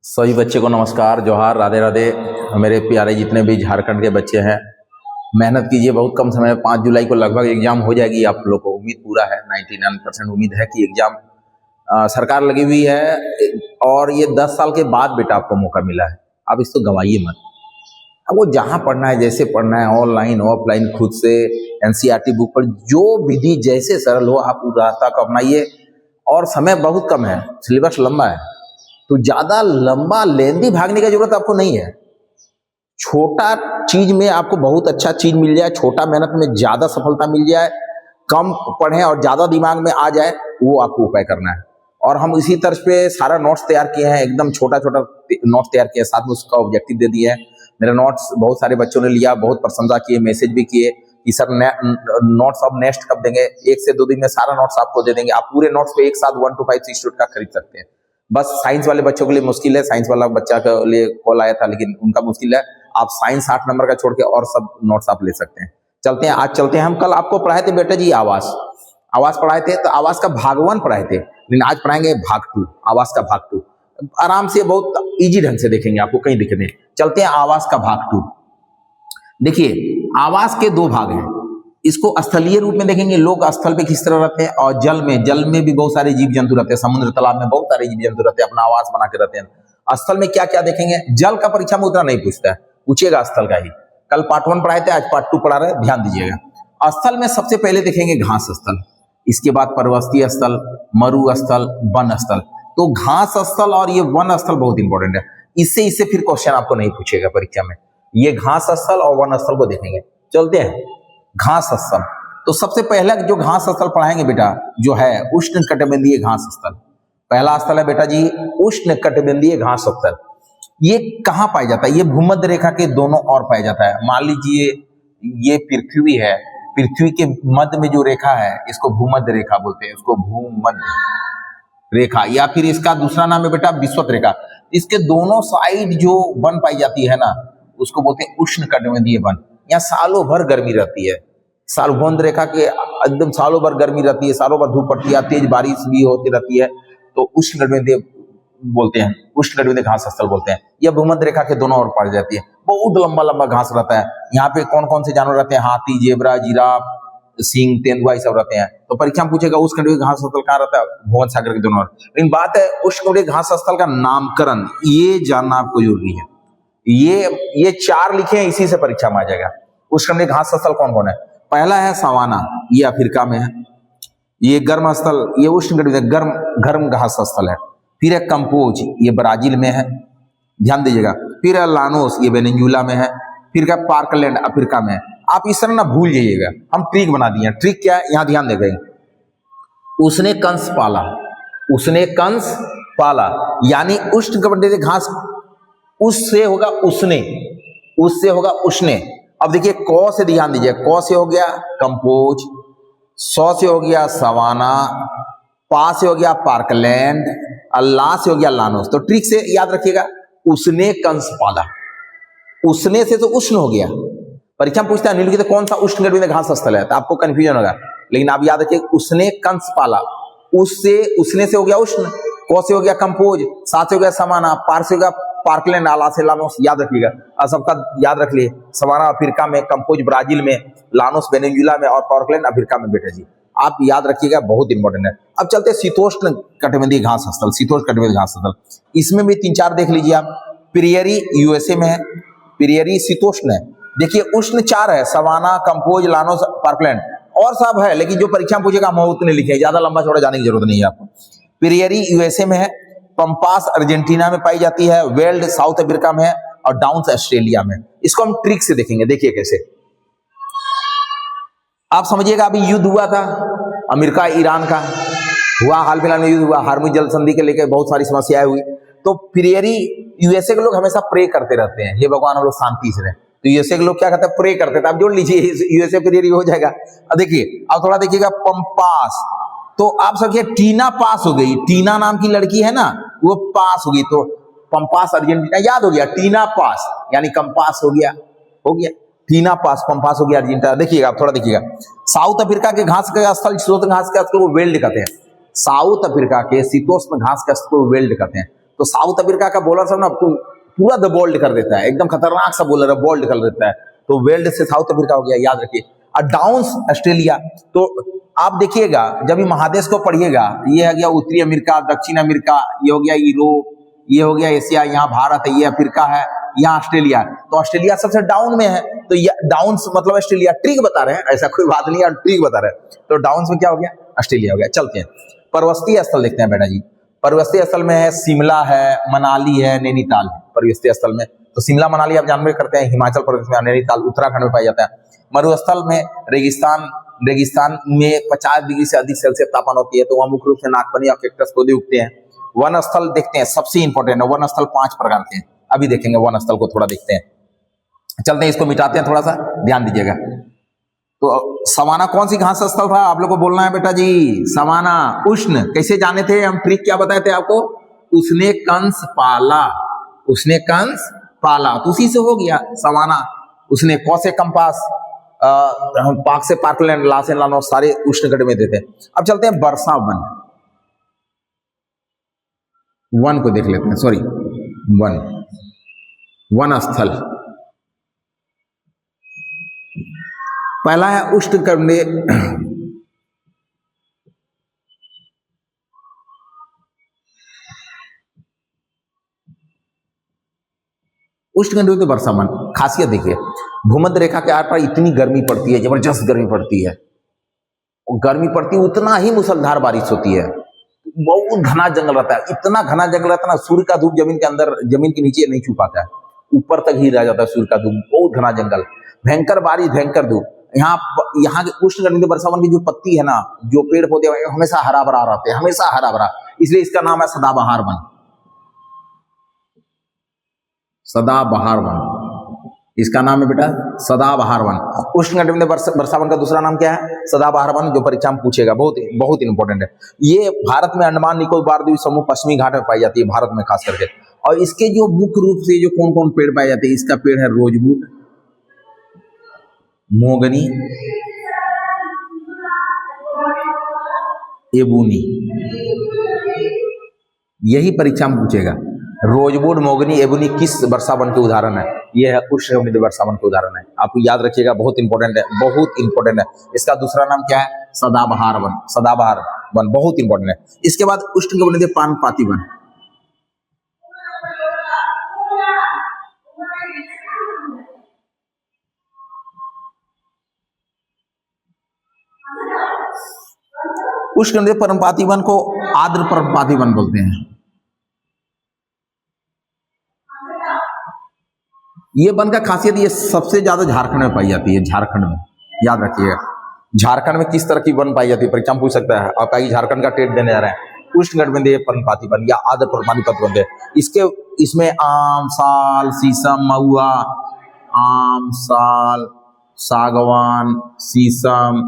सभी बच्चे को नमस्कार, जोहार, राधे राधे। मेरे प्यारे जितने भी झारखंड के बच्चे हैं, मेहनत कीजिए। बहुत कम समय, 5 जुलाई को लगभग एग्जाम हो जाएगी। आप लोग को उम्मीद पूरा है, 99% उम्मीद है कि एग्जाम सरकार लगी हुई है। और ये 10 साल के बाद बेटा आपको मौका मिला है, आप इसको गंवाइए मत। अब वो जहाँ पढ़ना है, जैसे पढ़ना है, ऑनलाइन ऑफलाइन, खुद से एनसीईआरटी बुक पर जो विधि जैसे सरल हो आप उस रास्ता को अपनाइए। और समय बहुत कम है, सिलेबस लंबा है, तो ज्यादा लंबा लेंदी भागने की जरूरत आपको नहीं है। छोटा चीज में आपको बहुत अच्छा चीज मिल जाए, छोटा मेहनत में ज्यादा सफलता मिल जाए, कम पढ़ें और ज्यादा दिमाग में आ जाए, वो आपको उपाय करना है। और हम इसी तर्ज पे सारा नोट्स तैयार किए हैं, एकदम छोटा छोटा नोट्स तैयार किया, साथ में उसका ऑब्जेक्टिव दे दिए हैं। मेरे नोट्स बहुत सारे बच्चों ने लिया, बहुत प्रशंसा किए, मैसेज भी किए कि सर नोट्स अब नेक्स्ट कब देंगे। 1 से 2 दिन में सारा नोट्स आपको दे देंगे। आप पूरे नोट्स पे एक साथ 1 to 5 इंस्टीट्यूट का खरीद सकते हैं। बस साइंस वाले बच्चों के लिए मुश्किल है, साइंस वाला बच्चा के लिए कॉल आया था, लेकिन उनका मुश्किल है। आप साइंस 8 नंबर का छोड़ के और सब नोट्स आप ले सकते हैं। चलते हैं, आज चलते हैं। हम कल आपको पढ़ाए थे बेटा जी आवास पढ़ाए थे, तो आवास का भाग 1 पढ़ाए थे, लेकिन आज पढ़ाएंगे भाग 2, आवास का भाग 2। आराम से, बहुत इजी ढंग से देखेंगे, आपको कहीं दिक्कत नहीं। चलते हैं आवास का भाग 2। देखिए, आवास के 2 भाग हैं। इसको स्थलीय रूप में देखेंगे, लोग स्थल पे किस तरह रहते हैं, और जल में भी बहुत सारे जीव जंतु रहते हैं। समुद्र तालाब में बहुत सारे जीव जंतु रहते हैं, अपना आवास बना के रहते हैं। स्थल में क्या क्या देखेंगे, जल का परीक्षा में उतना नहीं पूछता है, पूछेगा स्थल का ही। कल पार्ट 1 पढ़ाए थे, आज पार्ट 2 पढ़ा रहे, ध्यान दीजिएगा। स्थल में सबसे पहले देखेंगे घास स्थल, इसके बाद पर्वतीय स्थल, मरु स्थल, वन स्थल। तो घास स्थल और ये वन स्थल बहुत इंपॉर्टेंट है। इससे फिर क्वेश्चन आपको नहीं पूछेगा परीक्षा में। ये घास स्थल और वन स्थल को देखेंगे। चलते हैं घास स्थल। तो सबसे पहला जो घास स्थल पढ़ाएंगे बेटा, जो है उष्णकटिबंधीय घास स्थल। पहला स्थल है बेटा जी उष्णकटिबंधीय घास स्थल। ये कहाँ पाया जाता है? ये भूमध्य रेखा के दोनों ओर पाया जाता है। मान लीजिए ये पृथ्वी है, पृथ्वी के मध्य में जो रेखा है, इसको भूमध्य रेखा बोलते हैं, इसको भूमध्य रेखा, या फिर इसका दूसरा नाम है बेटा विषुवत रेखा। इसके दोनों साइड जो वन पाई जाती है ना, उसको बोलते हैं उष्णकटिबंधीय वन। यहाँ सालों भर गर्मी रहती है, भूमध्य रेखा के एकदम सालों भर गर्मी रहती है, सालों भर धूप पड़ती है, तेज बारिश भी होती रहती है, तो उष्णकटिबंधीय बोलते हैं, उष्णकटिबंधीय घास स्थल बोलते हैं। यह भूमध्य रेखा के दोनों ओर पाई जाती है। बहुत लंबा लंबा घास रहता है। यहाँ पे कौन कौन से जानवर रहते हैं? हाथी, जेबरा, जिराफ, सिंह, तेंदुआ, ये सब रहते हैं। तो परीक्षा में पूछेगा उष्णकटिबंधीय घास स्थल कहाँ रहता है? भूमध्य सागर के दोनों ओर। लेकिन बात है उष्णकटिबंधीय घास स्थल का नामकरण, ये जानना आपको जरूरी है। ये 4 लिखे हैं, इसी से परीक्षा में आ जाएगा। उष्णकटिबंधीय घास स्थल कौन कौन है? पहला है सवाना, ये अफ्रीका में है। ये गर्म स्थल, ये उष्णकटिबंधीय गर्म घास स्थल है। फिर है कंपोज, ये ब्राजील में है, ध्यान दीजिएगा। फिर है लानोस, ये वेनेजुएला में है। फिर क्या पार्कलैंड, अफ्रीका में है। आप इस तरह ना भूल जाइएगा, हम ट्रिक बना दिए। ट्रिक क्या है, यहाँ ध्यान देंगे। उसने कंस पाला, उसने कंस पाला, यानी उष्णकटिबंधीय घास, उससे होगा उसने, उससे होगा उसने। अब देखिए, क से ध्यान दीजिए, क से हो गया कंपोज, सौ से हो गया सवाना, पा से हो गया पार्कलैंड, अल्लाह से हो गया लानोस। तो ट्रिक से याद रखिएगा, उसने कंस पाला, उसने से तो उष्ण हो गया। परीक्षा में पूछता है निम्नलिखित कौन सा उष्णकटिबंधीय घास स्थल है, तो आपको कंफ्यूजन होगा, लेकिन आप याद रखिए उसने कंस पाला, उससे, उसने से हो गया उष्ण, क से हो गया कंपोज, सा से हो गया समाना, पार से हो गया पार्कलैंड, आला से लानोस। याद रखिएगा, सबका याद रख लिए। सवाना अफ्रीका में, कंपोज ब्राजील में, लानोस वेनेजुएला में, और पार्कलैंड अफ्रीका में बेटा जी। आप याद रखिएगा, बहुत इंपॉर्टेंट है। अब चलते हैं शीतोष्ण कटिबंधीय घास स्थल। शीतोष्ण कटिबंधीय घास स्थल, इसमें भी 3-4 देख लीजिए आप। प्रियरी यूएसए में है, प्रियरी शीतोष्ण है। देखिए उष्ण 4 है, सवाना, कंपोज, लानोस, पार्कलैंड, और सब है, लेकिन जो परीक्षा में पूछेगा हम उतने लिखे, ज्यादा लंबा चौड़ा जाने की जरूरत नहीं है आपको। प्रियरी यूएसए में है, पंपास अर्जेंटीना में पाई जाती है, वेल्ड साउथ अफ्रीका में है, और डाउन्स ऑस्ट्रेलिया में। इसको हम ट्रिक से देखेंगे। देखिए कैसे, आप समझिएगा, अभी युद्ध हुआ था अमेरिका ईरान का, हुआ हाल फिलहाल में युद्ध हुआ, हार्मुज जल संधि के लेकर बहुत सारी समस्याएं हुई। तो प्रियरी यूएसए के लोग हमेशा प्रे करते रहते हैं, हे भगवान हम लोग शांति से रहे। तो यूएसए के लोग क्या कहते हैं? प्रे करते थे। आप जोड़ लीजिए, यूएसए प्रियरी हो जाएगा। अब देखिए, अब थोड़ा देखिएगा, पंपास, तो आप समझिए टीना पास हो गई, टीना नाम की लड़की है ना, वो पास हो गई, तो पंपास अर्जेंटीना याद हो गया, टीना पास यानी कंपास हो गया, टीना पास, पंपास हो गया अर्जेंटीना। देखिएगा, थोड़ा देखिएगा, साउथ अफ्रीका के घास का स्थल, शीतोष्ण घास का स्थल, वो वेल्ड कहते हैं। साउथ अफ्रीका के शीतोष्ण घास का स्थल को वेल्ड कहते हैं। तो साउथ अफ्रीका का बॉलर सब ना पूरा द बोल्ड कर देता है, एकदम खतरनाक सा बॉलर है, बोल्ड कर देता है। तो वेल्ड से साउथ अफ्रीका हो गया, याद रखिए। और डाउन्स ऑस्ट्रेलिया। तो आप देखिएगा जब ये महादेश को पढ़िएगा, ये हो गया उत्तरी अमेरिका, दक्षिण अमेरिका, ये हो गया यूरोप, ये हो गया एशिया, यहाँ भारत है, ये अफ्रीका है, यहाँ ऑस्ट्रेलिया है। तो ऑस्ट्रेलिया सबसे डाउन में है, तो ये डाउन्स मतलब ऑस्ट्रेलिया। ट्रिक बता रहे हैं, ऐसा कोई बात नहीं है, ट्रिक बता रहे हैं। तो डाउन्स में क्या हो गया, ऑस्ट्रेलिया हो गया। चलते हैं पर्वतीय स्थल देखते हैं बेटा जी। पर्वतीय स्थल में है शिमला है, मनाली है, नैनीताल है पर्वतीय स्थल में। तो शिमला मनाली आप जानबे करते हैं हिमाचल प्रदेश में, नैनीताल उत्तराखंड में पाया जाता है। मरुस्थल में रेगिस्तान में 50 डिग्री से अधिक सेल्सियस तापमान होती है, तो वहां मुख्य रूप से नागफनी और कैक्टस पौधे उगते हैं। वन स्थल देखते हैं, सबसे इंपॉर्टेंट है वन स्थल। 5 प्रकार के हैं, अभी देखेंगे वन स्थल को, थोड़ा देखते हैं। चलते हैं, इसको मिटाते हैं, थोड़ा सा ध्यान दीजिएगा। तो सवाना कौन सी घास स्थल था, आप लोग को बोलना है बेटा जी। सवाना उष्ण कैसे जाने थे हम, ट्रिक क्या बताए थे आपको, उसने कंस पाला, उसने कंस पाला, तो उसी से हो गया सवाना। उसने कौसे कंपास, पाक से पार्कलैंड, ला से लानो, सारे उष्ण कटिबंध में देते हैं। अब चलते हैं वर्षा वन को देख लेते हैं, सॉरी वन स्थल। पहला है उष्णकटिबंधीय, उष्णकटिबंधीय वर्षा वन। खासियत देखिए, भूमध्य रेखा के आर पार इतनी गर्मी पड़ती है, जबरदस्त गर्मी पड़ती है, और गर्मी पड़ती है उतना ही मूसलाधार बारिश होती है। बहुत घना जंगल रहता है, इतना घना जंगल रहता है ना, सूर्य का धूप जमीन के अंदर, जमीन के नीचे नहीं छू पाता है, ऊपर तक ही रह जाता है सूर्य का धूप। बहुत घना जंगल, भयंकर बारिश, भयंकर धूप। यहाँ के उष्णकटिबंधीय वर्षा वन की जो पत्ती है ना, जो पेड़ पौधे हमेशा हरा भरा रहते हैं, हमेशा हरा भरा, इसलिए इसका नाम है सदाबहार वन। सदाबहार वन इसका नाम है बेटा, सदाबहार वन। उष्णकटिबंधीय वर्षा वन का दूसरा नाम क्या है, सदाबहार वन, जो परीक्षा में पूछेगा, बहुत बहुत इंपॉर्टेंट है। ये भारत में अंडमान निकोबार द्वीप समूह पश्चिमी घाट में पाई जाती है, भारत में खास करके। और इसके जो मुख्य रूप से जो कौन कौन पेड़ पाए जाते हैं, इसका पेड़ है रोजवुड, मोगनी, एबूनी, यही परीक्षा में पूछेगा। रोजवुड, मोगनी, एबूनी किस वर्षा वन के उदाहरण है, यह है उष्णकटिबंधीय वर्षा वन के उदाहरण है। आपको याद रखिएगा, बहुत इंपॉर्टेंट है, बहुत इंपॉर्टेंट है। इसका दूसरा नाम क्या है, सदाबहार वन, सदाबहार वन बहुत इंपॉर्टेंट है। इसके बाद उष्णकटिबंधीय पर्णपाती वन। उष्णकटिबंधीय पर्णपाती वन को आर्द्र पर्णपाती वन बोलते हैं। ये वन का खासियत, ये सबसे ज्यादा झारखंड में पाई जाती है, झारखंड में, याद रखिएगा। झारखंड में किस तरह की वन पाई जाती है, परीक्षा में पूछ सकता है। आप कहीं झारखंड का टेट देने जा रहे हैं, उष्णकटिबंधीय पर्णपाती वन या आर्द्र पर्णपाती वन है। इसमें आम, साल, शीशम, महुआ, आम, साल, सागवान, शीशम,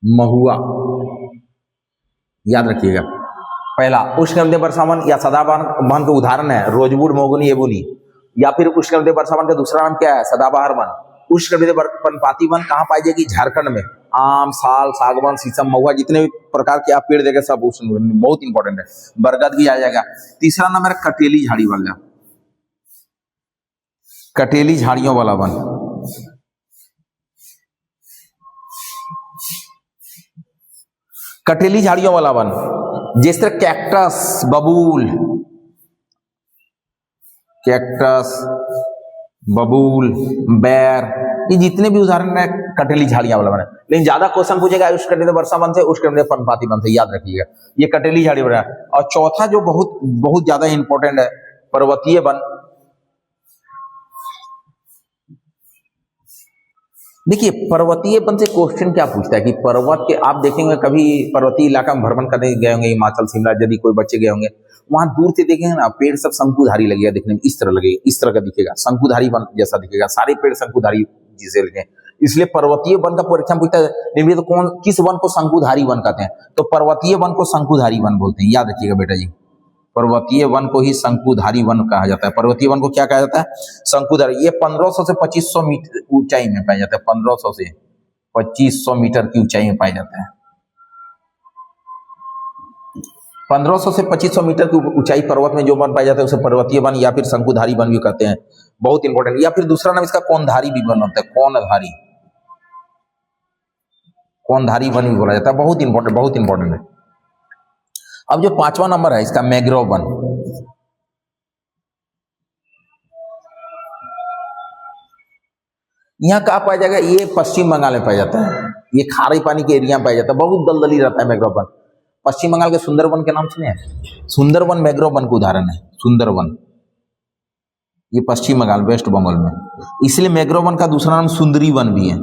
महुआ, याद रखिएगा। पहला उष्णकटिबंधीय वर्षा वन या सदाबहार वन के उदाहरण है रोजवुड, मोगनी, एबूनी। या फिर उष्णकटिबंधीय वर्षा वन का दूसरा नाम क्या है, सदाबहार वन। उष्णकटिबंधीय पर्णपाती वन कहाँ पाई जाएगी, झारखंड में। आम, साल, सागवान, शीशम, महुआ, जितने भी प्रकार के आप पेड़ देखें सब उष्णकटिबंधीय, बहुत इंपॉर्टेंट है। बरगद भी आ जाएगा। तीसरा नंबर है कटेली झाड़ी वाला, कटेली झाड़ियों वाला वन। कटेली झाड़ियों वाला वन, जैसे कैक्टस, बबूल, कैक्टस, बबूल, बैर, ये जितने भी उदाहरण है कटेली झाड़ियां वाला वन है। लेकिन ज्यादा क्वेश्चन पूछेगा उष्णकटिबंधीय वर्षा वन से, उष्णकटिबंधीय पर्णपाती वन से, याद रखिएगा। ये कटेली झाड़ी वाला है। और चौथा जो बहुत बहुत ज्यादा इंपॉर्टेंट है, पर्वतीय वन। देखिए पर्वतीय वन से क्वेश्चन क्या पूछता है कि पर्वत के, आप देखेंगे कभी पर्वतीय इलाका में भ्रमण करने गए होंगे, हिमाचल, शिमला, यदि कोई बच्चे गए होंगे, वहां दूर से देखेंगे ना, पेड़ सब शंकुधारी लगेगा, दिखने में इस तरह लगेगा, इस तरह का दिखेगा, शंकुधारी वन जैसा दिखेगा, सारे पेड़ शंकुधारी जैसे लगे। इसलिए पर्वतीय वन का परीक्षा पूछता है, तो कौन, किस वन को शंकुधारी वन कहते हैं, तो पर्वतीय वन को शंकुधारी वन बोलते हैं, याद रखिएगा बेटा जी। पर्वतीय वन को ही शंकुधारी वन कहा जाता है। पर्वतीय वन को क्या कहा जाता है, शंकुधारी। ये 1500 से 2500 मीटर ऊंचाई में पाया जाता है, 1500 से 2500 मीटर की ऊंचाई में पाया जाता है। 1500 से 2500 मीटर की ऊंचाई पर्वत में जो वन पाया जाता है उसे पर्वतीय वन या फिर शंकुधारी वन भी कहते हैं, बहुत इंपॉर्टेंट। या फिर दूसरा नाम इसका कौनधारी भी वन होता है, कौनधारी वन भी बोला जाता है, बहुत इंपॉर्टेंट है। अब जो 5वां नंबर है इसका मैंग्रोव वन। यहाँ कहाँ पाया जाएगा? ये पश्चिम बंगाल में पाया जाता है, ये खारे पानी के एरिया में पाया जाता है, बहुत दलदली रहता है मैंग्रोव वन। पश्चिम बंगाल के सुंदरवन के नाम सुने हैं? सुंदरवन मैंग्रोव वन का उदाहरण है, सुंदरवन, ये पश्चिम बंगाल वेस्ट बंगाल में, इसलिए मैंग्रोव वन का दूसरा नाम सुंदरी वन भी है।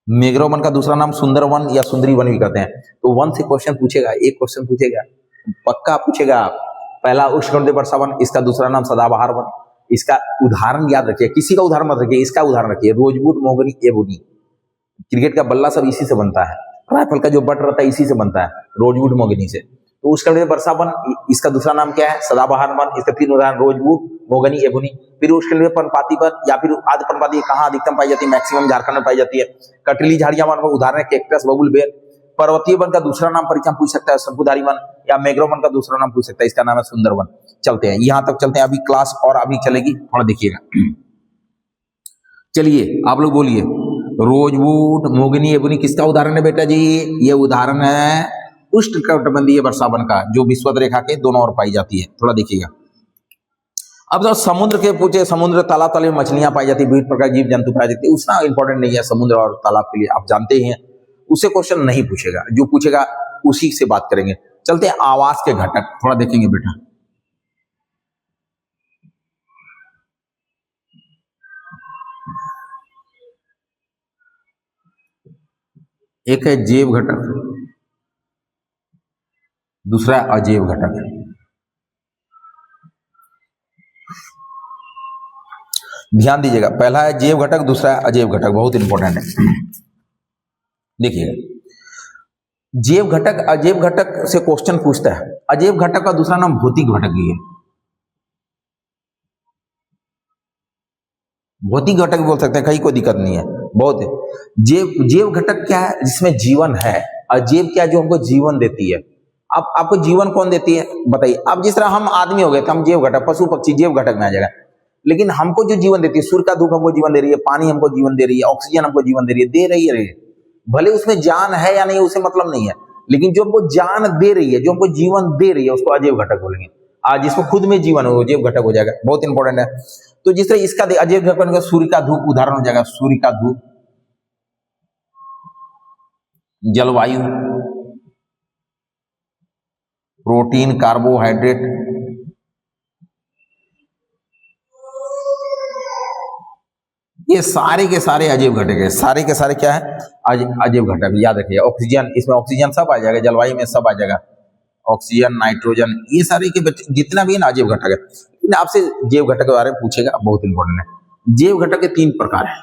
मैंग्रोव वन का दूसरा नाम सुंदरवन या सुंदरी वन भी कहते हैं। तो वन से क्वेश्चन पूछेगा, एक क्वेश्चन पूछेगा, पक्का पूछेगा। पहला उष्णकटिबंधीय वर्षा वन, इसका दूसरा नाम सदाबहार वन। इसका उदाहरण याद रखिए, किसी का उदाहरण मत रखिए, इसका उदाहरण रखिए, रोजवुड, मोहगनी, एबोनी। क्रिकेट का बल्ला सब इसी से बनता है, राइफल का जो बट रहता है इसी से बनता है, रोजवुड, मोहगनी से। तो उष्णकटिबंधीय वर्षा वन, इसका दूसरा नाम क्या है? सदाबहार वन। इसका 3 उदाहरण, रोजवुड, मोहगनी, एबोनी। फिर उष्णकटिबंधीय पर्णपाती वन या फिर आर्द्र पर्णपाती कहाँ अधिकतम पाई जाती है? मैक्सिमम झारखंड में पाई जाती है। कटीली झाड़ियां वन का उदाहरण है कैक्टस, बबुल, बेर। पर्वतीय वन का दूसरा नाम परीक्षा पूछ सकता है शंकुधारी वन, या मैंग्रोव वन का दूसरा नाम पूछ सकता है, इसका नाम है सुंदरवन। चलते हैं, यहां तक चलते हैं, अभी क्लास और अभी चलेगी, थोड़ा देखिएगा। चलिए आप लोग बोलिए, रोजवुड, मोहगनी, एबोनी किसका उदाहरण है बेटा जी? ये उदाहरण है उष्णकटिबंधीय वर्षा वन का, जो विषुवत रेखा के दोनों ओर पाई जाती है। थोड़ा देखिएगा। अब तो समुद्र के पूछे, समुद्र तालाब में मछलियां पाई जाती है, विभिन्न प्रकार जीव जंतु पाए जाते हैं, उतना इंपॉर्टेंट नहीं है समुद्र और तालाब के लिए, आप जानते ही हैं, उससे क्वेश्चन नहीं पूछेगा, जो पूछेगा उसी से बात करेंगे। चलते हैं आवास के घटक, थोड़ा देखेंगे बेटा। एक है जैव घटक, दूसरा अजैव घटक। ध्यान दीजिएगा, पहला है जैव घटक, दूसरा है अजैव घटक, बहुत इंपॉर्टेंट है। देखिएगा, जैव घटक अजैव घटक से क्वेश्चन पूछता है। अजैव घटक का दूसरा नाम भौतिक घटक भी है, भौतिक घटक बोल सकते हैं, कहीं कोई दिक्कत नहीं है, बहुत है। जैव घटक क्या है? जिसमें जीवन है। अजैव क्या? जो हमको जीवन देती है। अब आपको जीवन कौन देती है बताइए? अब जिस तरह हम आदमी हो गए तो हम जैव घटक, पशु पक्षी जैव घटक में आ जाएगा, लेकिन हमको जो जीवन देती है, सूर्य का धूप हमको जीवन दे रही है, पानी हमको जीवन दे रही है, ऑक्सीजन हमको जीवन दे रही है, भले उसमें जान है या नहीं उसे मतलब नहीं है, लेकिन जो हमको जान दे रही है, जो हमको जीवन दे रही है, उसको अजैव घटक बोलेंगे। आज जिसको खुद में जीवन हो, जैव घटक हो जाएगा, बहुत इंपॉर्टेंट है। तो जिस तरह इसका अजैव घटक, सूर्य का धूप उदाहरण हो जाएगा, सूर्य का धूप, जलवायु, प्रोटीन, कार्बोहाइड्रेट, ये सारे के सारे अजैव घटक है। सारे के सारे क्या है? अजैव घटक। याद रखिए, ऑक्सीजन, इसमें ऑक्सीजन सब आ जाएगा, जलवायु में सब आ जाएगा, ऑक्सीजन, नाइट्रोजन, ये सारे के जितना भी है ना अजैव घटक है। लेकिन आपसे जैव घटक के बारे में पूछेगा, बहुत इंपॉर्टेंट है। जैव घटक के 3 प्रकार है।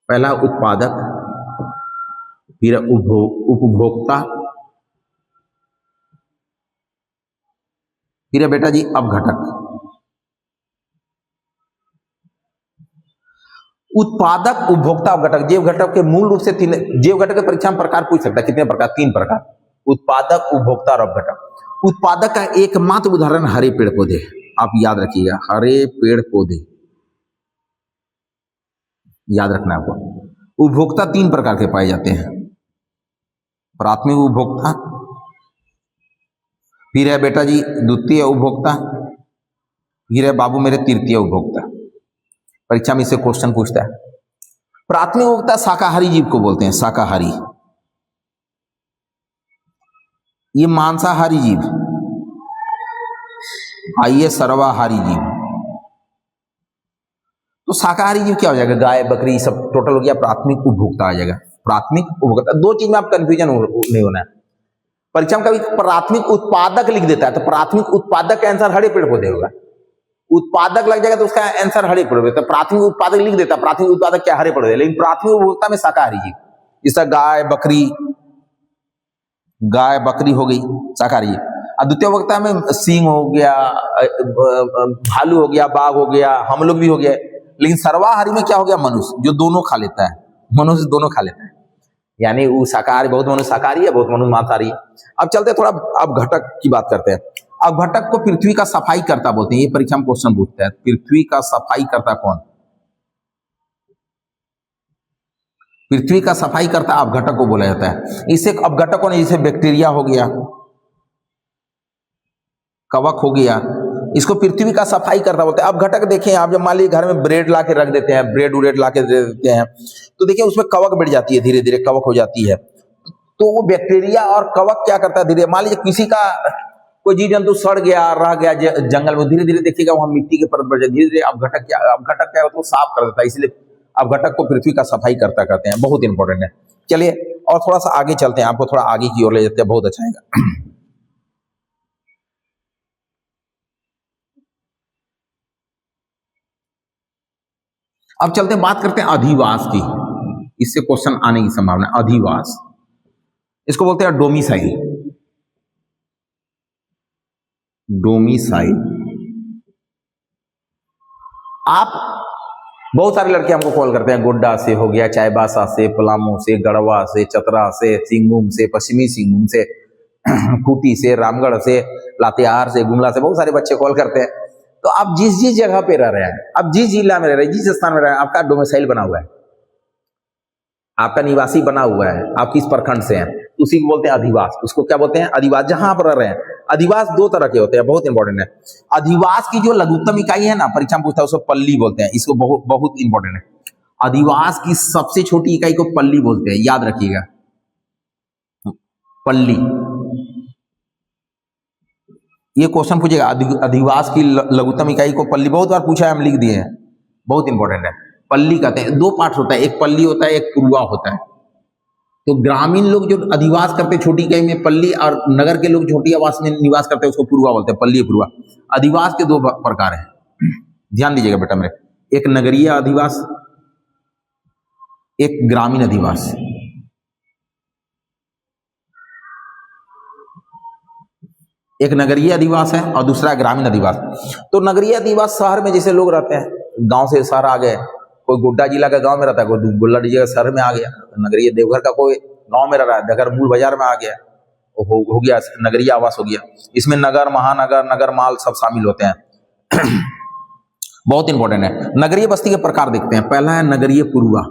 पहला उत्पादक, फिर उपभोक्ता, फिर है बेटा जी अपघटक। उत्पादक, उपभोक्ता, अपघटक। जैव घटक के मूल रूप से 3, जैव घटक के परीक्षा में प्रकार पूछ सकता है, कितने प्रकार? 3 प्रकार, उत्पादक, उपभोक्ता और अपघटक। उत्पादक का एकमात्र उदाहरण हरे पेड़ पौधे, आप याद रखिएगा, हरे पेड़ पौधे याद रखना है आपको। उपभोक्ता 3 प्रकार के पाए जाते हैं, प्राथमिक उपभोक्ता, फिर है बेटा जी द्वितीय उपभोक्ता, फिर है बाबू मेरे तृतीय उपभोक्ता। परीक्षा में इससे क्वेश्चन पूछता है। प्राथमिक उपभोक्ता शाकाहारी जीव को बोलते हैं, शाकाहारी, ये मांसाहारी जीव, आइए सर्वाहारी जीव। तो शाकाहारी जीव क्या हो जाएगा? गाय, बकरी, सब टोटल हो गया, प्राथमिक उपभोक्ता आ जाएगा। प्राथमिक उपभोक्ता, 2 चीज में आप कंफ्यूजन नहीं होना है। परीक्षा में कभी प्राथमिक उत्पादक लिख देता है तो प्राथमिक उत्पादक का आंसर हरे पेड़ पौधे होगा, उत्पादक लग जाएगा तो उसका आंसर हरे पेड़ पौधे। प्राथमिक उत्पादक लिख देता, प्राथमिक उत्पादक क्या? हरे पेड़ पौधे। लेकिन प्राथमिक उपभोक्ता में शाकाहारी जीव, जैसा गाय, बकरी हो गई शाकाहारी जीव। और द्वितीय उपभोक्ता में सिंह हो गया, भालू हो गया, बाघ हो गया, हम लोग भी हो गए। लेकिन सर्वाहारी में क्या हो गया? मनुष्य, जो दोनों खा लेता है, मनुष्य दोनों खा लेता है। यानी वो शाकाहारी, बहुत मनु शाकाहारी है, बहुत मनु मांसाहारी है। अब चलते थोड़ा, अब घटक की बात करते हैं। अब घटक को पृथ्वी का सफाई करता बोलते हैं, ये परीक्षा में क्वेश्चन पूछता है, पृथ्वी का सफाई करता कौन? पृथ्वी का सफाई करता अपघटक को बोला जाता है। इसे अपघटक कौन? जैसे बैक्टीरिया हो गया, कवक हो गया, इसको पृथ्वी का सफाई करता बोलते हैं। अब घटक देखें आप, जब मान लीजिए घर में ब्रेड ला के रख देते हैं, ब्रेड उरेड ला के दे देते हैं, तो देखिए उसमें कवक बैठ जाती है, धीरे धीरे कवक हो जाती है। तो वो बैक्टीरिया और कवक क्या करता है, धीरे मान लीजिए किसी का कोई जीव जंतु सड़ गया, रह गया जंगल में, धीरे धीरे देखिएगा वहां मिट्टी के परत बढ़ जाए, धीरे धीरे अपघटक क्या होता है, वो साफ कर देता है। इसलिए अपघटक को पृथ्वी का सफाई करता कहते हैं, बहुत इंपॉर्टेंट है। चलिए और थोड़ा सा आगे चलते हैं, आपको थोड़ा आगे की ओर ले जाते हैं, बहुत अच्छा आएगा। अब चलते हैं, बात करते हैं अधिवास की, इससे क्वेश्चन आने की संभावना। अधिवास, इसको बोलते हैं डोमिसाइल। डोमिसाइल, आप बहुत सारे लड़के हमको कॉल करते हैं, गोड्डा से हो गया, चाईबासा से, पलामू से, गढ़वा से, चतरा से, सिंहभूम से, पश्चिमी सिंहभूम से, खूंटी से, रामगढ़ से, लातेहार से, गुमला से, बहुत सारे बच्चे कॉल करते हैं। तो आप जिस जिस जगह पे रह रहे हैं, आप जिस जिला में रह रहे हैं, जिस स्थान में रह रहे हैं, आपका डोमिसाइल बना हुआ है, आपका निवासी बना हुआ है, आप किस प्रखंड से हैं, उसी को बोलते हैं अधिवास। उसको क्या बोलते हैं? अधिवास। जहां आप रह रहे हैं, अधिवास दो तरह के होते हैं, बहुत इंपॉर्टेंट है। अधिवास की जो लघुत्तम इकाई है ना, परीक्षा में पूछता है, उसको पल्ली बोलते हैं, इसको बहुत बहुत इंपॉर्टेंट है। अधिवास की सबसे छोटी इकाई को पल्ली बोलते हैं, याद रखिएगा, पल्ली। ये क्वेश्चन पूछेगा, अधिवास की लघुत्तम इकाई को पल्ली, बहुत बार पूछा है, हम लिख दिए हैं, बहुत इंपॉर्टेंट है। पल्ली कहते हैं, दो पार्ट होता है, एक पल्ली होता है, एक पुरवा होता है। तो ग्रामीण लोग जो अधिवास करते हैं छोटी इकाई में, पल्ली, और नगर के लोग छोटी आवास में निवास करते हैं, उसको पुरवा बोलते हैं, पल्ली पुरवा। अधिवास के दो प्रकार हैं, ध्यान दीजिएगा बेटा मेरे, एक नगरीय अधिवास, एक ग्रामीण अधिवास। एक नगरीय अधिवास है और दूसरा ग्रामीण अधिवास। तो नगरीय अधिवास शहर में जैसे लोग रहते हैं, गांव से शहर आ गए, कोई गोड्डा जिला का गांव में रहता है, कोई गोल्ला जिला शहर में आ गया, नगरीय। देवघर का कोई गांव में रह रहा है, देवघर मूल बाजार में आ गया, हो गया नगरीय आवास हो गया। इसमें नगर, महानगर, नगर माल सब शामिल होते हैं। बहुत इंपॉर्टेंट है। नगरीय बस्ती के प्रकार देखते हैं। पहला है नगरीय पुरवा।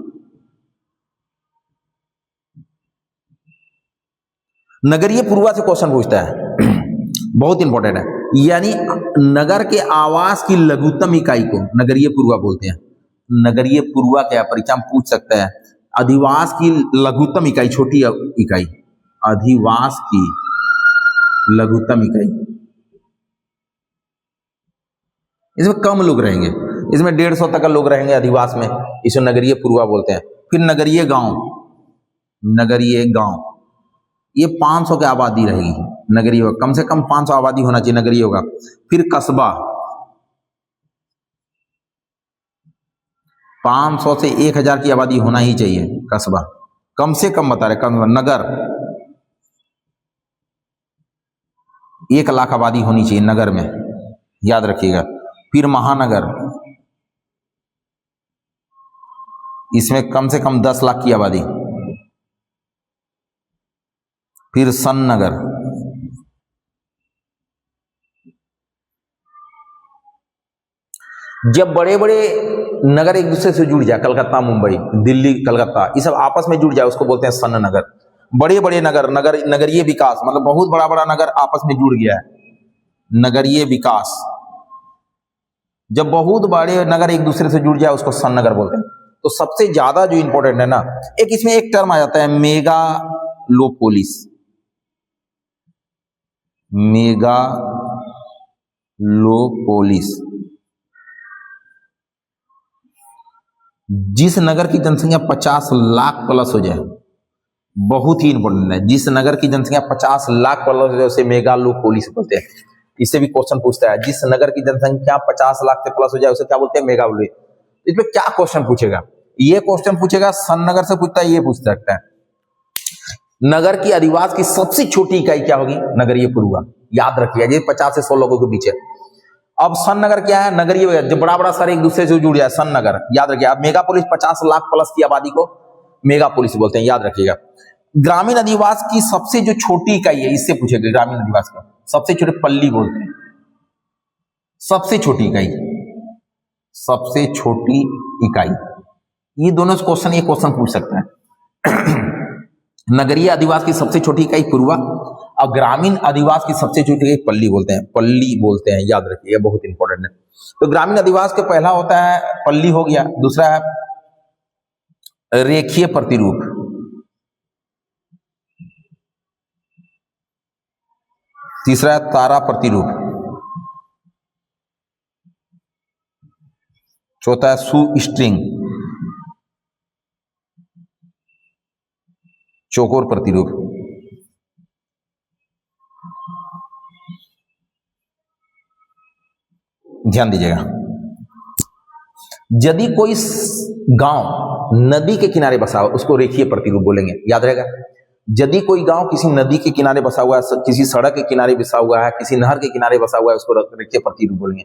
नगरीय पुरवा से क्वेश्चन पूछता है, बहुत इंपॉर्टेंट है। यानी नगर के आवास की लघुत्तम इकाई को नगरीय पुरवा बोलते हैं। नगरीय पुरवा क्या परीक्षा में पूछ सकता है? अधिवास की लघुत्तम इकाई, छोटी इकाई, अधिवास की लघुत्तम इकाई। इसमें कम लोग रहेंगे, इसमें 150 तक लोग रहेंगे अधिवास में, इसे नगरीय पुरवा बोलते हैं। फिर नगरीय गांव, नगरीय गांव, ये 500 की आबादी रहेगी नगरीय, कम से कम 500 आबादी होना चाहिए नगरीय होगा। फिर कस्बा, 500 से 1000 की आबादी होना ही चाहिए कस्बा, कम से कम बता रहे, कम। नगर, 1 लाख आबादी होनी चाहिए नगर में, याद रखिएगा। फिर महानगर, इसमें कम से कम 10 लाख की आबादी। फिर सन नगर, जब बड़े बड़े नगर एक दूसरे से जुड़ जाए, कलकत्ता, मुंबई, दिल्ली, कलकत्ता, ये सब आपस में जुड़ जाए, उसको बोलते हैं सन नगर। बड़े बड़े नगर, नगरीय विकास, मतलब बहुत बड़ा बड़ा नगर आपस में जुड़ गया है, नगरीय विकास। जब बहुत बड़े नगर एक दूसरे से जुड़ जाए, उसको सन नगर बोलते हैं। तो सबसे ज्यादा जो इंपॉर्टेंट है ना, इसमें एक टर्म आ जाता है मेगालोपोलिस। मेगालोपोलिस, जिस नगर की जनसंख्या 50 लाख प्लस हो जाए, बहुत ही इंपॉर्टेंट है। जिस नगर की जनसंख्या 50 लाख प्लस हो जाए, उसे मेगालोपोलिस बोलते हैं। इससे भी क्वेश्चन पूछता है, जिस नगर की जनसंख्या 50 लाख से प्लस हो जाए, उसे क्या बोलते हैं? मेगालोपोलिस। इसमें क्या क्वेश्चन पूछेगा? ये क्वेश्चन पूछेगा, सन नगर से पूछता है, ये पूछ सकता है। नगर की अधिवास की सबसे छोटी इकाई क्या होगी? नगरीय पुरवा, याद रखिए, ये 50 से 100 लोगों के बीच है। अब सन नगर क्या है? नगरीय, जब बड़ा बड़ा शहर एक दूसरे से जुड़ जाए, सन नगर, याद रखिए। अब मेगापोलिस 50 लाख प्लस की आबादी को मेगापोलिस बोलते हैं, याद रखिएगा। ग्रामीण अधिवास की सबसे जो छोटी इकाई है, इससे पूछेगा ग्रामीण अधिवास का सबसे छोटे, पल्ली बोलते हैं। सबसे छोटी इकाई, सबसे छोटी इकाई, ये दोनों क्वेश्चन, ये क्वेश्चन पूछ सकता है। नगरीय अधिवास की सबसे छोटी इकाई पुरवा, और ग्रामीण अधिवास की सबसे छोटी इकाई पल्ली बोलते हैं, पल्ली बोलते हैं, याद रखिएगा, बहुत इंपॉर्टेंट है। तो ग्रामीण अधिवास के पहला होता है पल्ली हो गया, दूसरा है रेखीय प्रतिरूप, तीसरा है तारा प्रतिरूप, चौथा है शू-स्ट्रिंग, चौकोर प्रतिरूप। ध्यान दीजिएगा, यदि कोई गांव नदी के किनारे बसा हुआ उसको रेखीय प्रतिरूप बोलेंगे, याद रहेगा। यदि कोई गांव किसी नदी के किनारे बसा हुआ है, किसी सड़क के किनारे बसा हुआ है, किसी नहर के किनारे बसा हुआ है, उसको रेखीय प्रतिरूप बोलेंगे।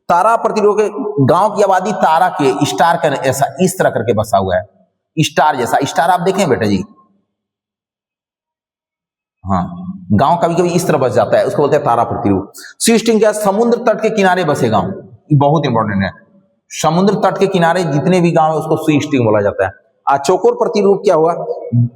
तारा प्रतिरूप के गांव की आबादी तारा के, स्टार का ऐसा इस तरह करके बसा हुआ है, स्टार जैसा। स्टार आप देखें बेटा जी, हाँ, गांव कभी कभी इस तरह बस जाता है, उसको बोलते हैं तारा प्रतिरूप। शू-स्ट्रिंग क्या, समुद्र तट के किनारे बसे गांव, ये बहुत इंपॉर्टेंट है। समुद्र तट के किनारे जितने भी गांव है उसको शू-स्ट्रिंग बोला जाता है। चौकोर प्रतिरूप क्या हुआ,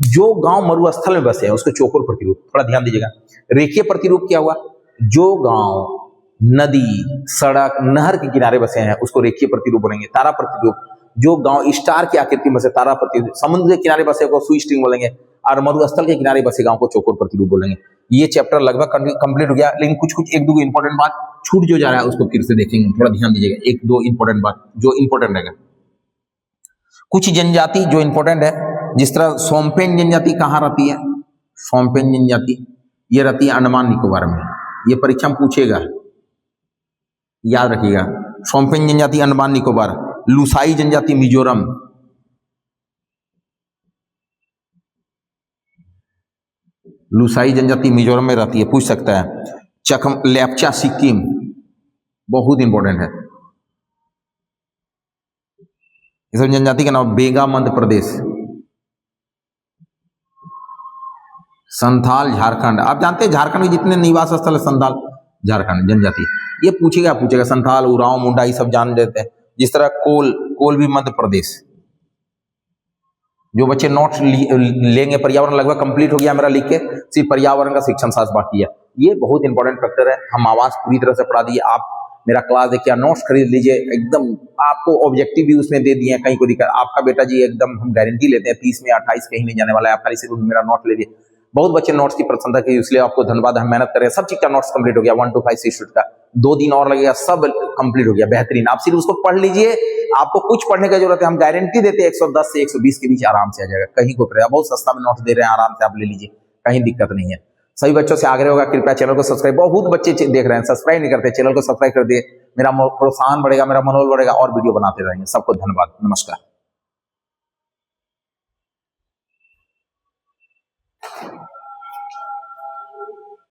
जो गांव मरुस्थल में बसे हैं उसको चौकोर प्रतिरूप, थोड़ा ध्यान दीजिएगा। रेखीय प्रतिरूप क्या हुआ, जो गांव नदी, सड़क, नहर के किनारे बसे हैं उसको रेखीय प्रतिरूप बोलेंगे। तारा प्रतिरूप, जो गांव स्टार की आकृति में बसे, तारा प्रतिरूप। समुद्र के किनारे बसे को शू-स्ट्रिंग बोलेंगे, और मरुस्थल के किनारे बसे गांव को चौकोर प्रतिरूप बोलेंगे। ये चैप्टर लगभग कंप्लीट हो गया, लेकिन कुछ कुछ एक दो इंपॉर्टेंट बात छूट जो जा रहा है उसको फिर से देखेंगे, थोड़ा ध्यान दीजिएगा। एक दो इंपॉर्टेंट बात जो इंपॉर्टेंट रहेगा, कुछ जनजाति जो इंपॉर्टेंट है, जिस तरह सोमपेन जनजाति कहाँ रहती है, सोमपेन जनजाति ये रहती है अंडमान निकोबार में, ये परीक्षा में पूछेगा, याद रखिएगा। सोमपेन जनजाति अंडमान निकोबार। लुसाई जनजाति मिजोरम, लुसाई जनजाति मिजोरम में रहती है, पूछ सकता है। चकम लेप्चा सिक्किम, बहुत इंपॉर्टेंट है। इस जनजाति का नाम बेगा मध्य प्रदेश। संथाल झारखंड, आप जानते हैं झारखंड के जितने निवास स्थल है, संथाल झारखंड जनजाति, ये पूछेगा। संथाल, उरांव, मुंडा ये सब जान लेते हैं। जिस तरह कोल भी मध्य प्रदेश। जो बच्चे नोट्स लेंगे, पर्यावरण लगभग कंप्लीट हो गया मेरा लिख के, सिर्फ पर्यावरण का शिक्षण शास्त्र बाकी है। ये बहुत इंपॉर्टेंट फैक्टर है। हम आवाज पूरी तरह से पढ़ा दिए, आप मेरा क्लास देखिए, नोट्स खरीद लीजिए, एकदम आपको ऑब्जेक्टिव भी उसमें दे दिए हैं, कहीं को दिक्कत। आपका बेटा जी एकदम हम गारंटी लेते हैं 30 में 28 कहीं नहीं जाने वाला है, आप खाली सिर्फ मेरा नोट ले लीजिए। बहुत बच्चे नोट्स की प्रशंसा की, इसलिए आपको धन्यवाद। हम मेहनत करें, सब चीज का नोट्स कंप्लीट हो गया, 1 to 5 सीट का 2 दिन और लगेगा, सब कंप्लीट हो गया, बेहतरीन। आप सिर्फ उसको पढ़ लीजिए, आपको कुछ पढ़ने की जरूरत है, हम गारंटी देते हैं 110 से 120 के बीच आराम से आ जाएगा, कहीं को पड़ेगा। बहुत सस्ता में नोट्स दे रहे हैं, आराम से आप ले लीजिए, कहीं दिक्कत नहीं है। सभी बच्चों से आग्रह होगा, कृपया चैनल को सब्सक्राइब, बहुत बच्चे देख रहे हैं सब्सक्राइब नहीं करते, चैनल को सब्सक्राइब कर दिए, मेरा प्रोत्साहन बढ़ेगा, मेरा मनोबल बढ़ेगा, और वीडियो बनाते रहेंगे। सबको धन्यवाद, नमस्कार।